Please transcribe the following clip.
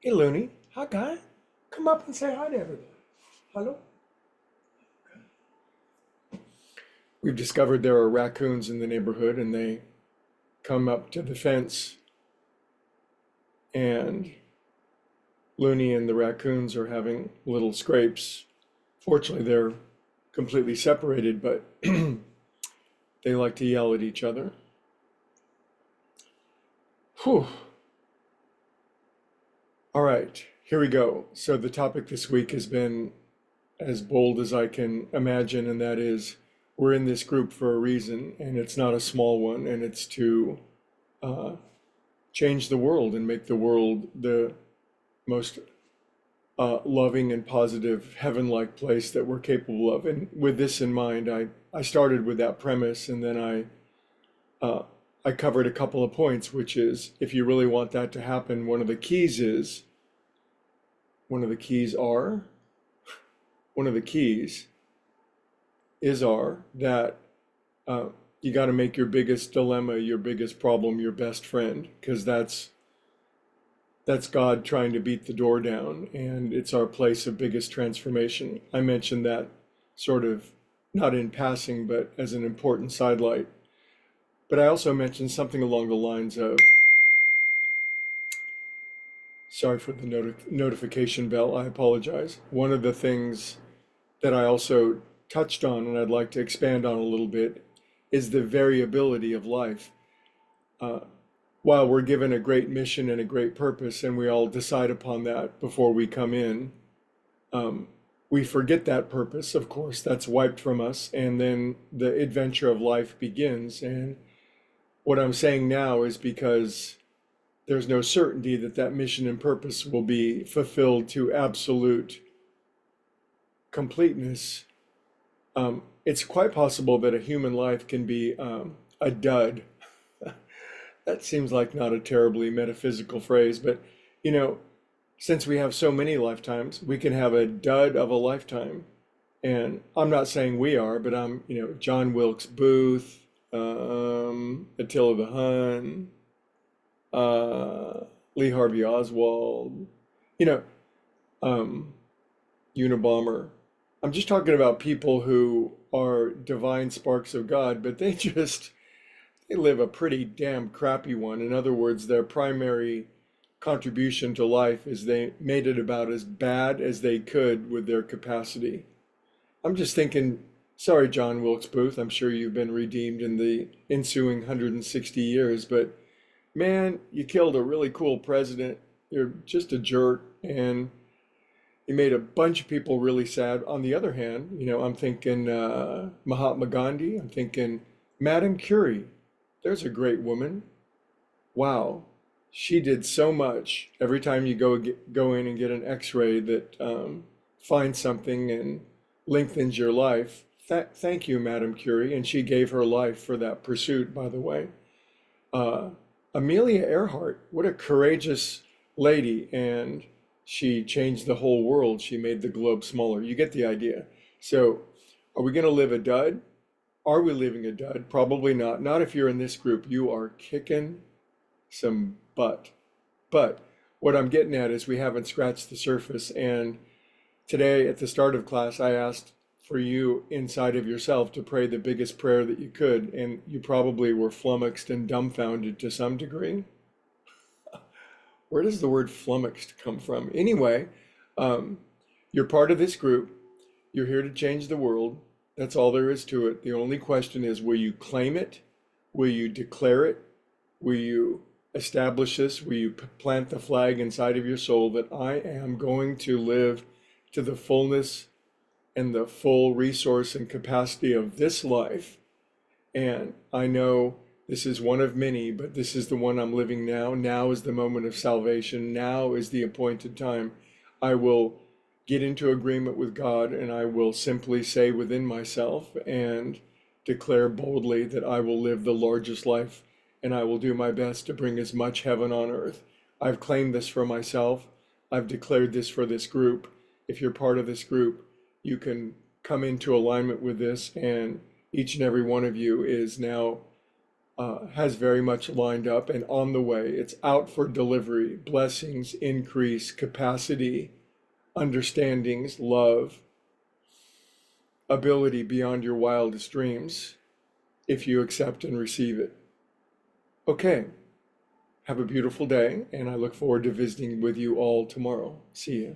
Hey Looney, hi guy. Come up and say hi to everybody. Hello. We've discovered there are raccoons in the neighborhood and they come up to the fence and Looney and the raccoons are having little scrapes. Fortunately, they're completely separated, but they like to yell at each other. Whew. All right, here we go. So the topic this week has been as bold as I can imagine, and that is we're in this group for a reason, and it's not a small one, and it's to uh, change the world and make the world the most loving and positive heaven-like place that we're capable of. And with this in mind, I started with that premise, and then uh, I covered a couple of points, which is if you really want that to happen, one of the keys are one of the keys are that uh, you got to make your biggest dilemma, your biggest problem, your best friend, because that's God trying to beat the door down, and it's our place of biggest transformation. I mentioned that sort of not in passing, but as an important sidelight. But I also mentioned something along the lines of, sorry for the notification bell, I apologize. One of the things that I also touched on, and I'd like to expand on a little bit, is the variability of life. Uh, while we're given a great mission and a great purpose, and we all decide upon that before we come in, um, we forget that purpose, of course, that's wiped from us, and then the adventure of life begins. And what I'm saying now is because there's no certainty that that mission and purpose will be fulfilled to absolute completeness. It's quite possible that a human life can be a dud. That seems like not a terribly metaphysical phrase, but you know, since we have so many lifetimes, we can have a dud of a lifetime. And I'm not saying we are, but I'm, John Wilkes Booth, Attila the Hun, uh, Lee Harvey Oswald, you know, um, Unabomber. I'm just talking about people who are divine sparks of God, but they live a pretty damn crappy one. In other words, their primary contribution to life is they made it about as bad as they could with their capacity. I'm just thinking, sorry, John Wilkes Booth, I'm sure you've been redeemed in the ensuing 160 years, but man, you killed a really cool president. You're just a jerk, and you made a bunch of people really sad. On the other hand, I'm thinking Mahatma Gandhi. I'm thinking Madame Curie. There's a great woman. Wow, she did so much. Every time you go in and get an X-ray that finds something and lengthens your life. Thank you, Madame Curie, and she gave her life for that pursuit, by the way. Uh, Amelia Earhart, what a courageous lady, and she changed the whole world. She made the globe smaller. You get the idea. So, are we going to live a dud? Are we living a dud? Probably not. Not if you're in this group. You are kicking some butt. But what I'm getting at is we haven't scratched the surface. And today at the start of class, I asked for you inside of yourself to pray the biggest prayer that you could. And you probably were flummoxed and dumbfounded to some degree. Where does the word flummoxed come from? Anyway, um, you're part of this group. You're here to change the world. That's all there is to it. The only question is, will you claim it? Will you declare it? Will you establish this? Will you plant the flag inside of your soul that I am going to live to the fullness and the full resource and capacity of this life? And I know this is one of many, but this is the one I'm living now. Now is the moment of salvation. Now is the appointed time. I will get into agreement with God and I will simply say within myself and declare boldly that I will live the largest life and I will do my best to bring as much heaven on earth. I've claimed this for myself. I've declared this for this group. If you're part of this group, you can come into alignment with this, and each and every one of you is now has very much lined up and on the way. It's out for delivery. Blessings, increase, capacity, understandings, love, ability beyond your wildest dreams if you accept and receive it. Okay, have a beautiful day, and I look forward to visiting with you all tomorrow. See you.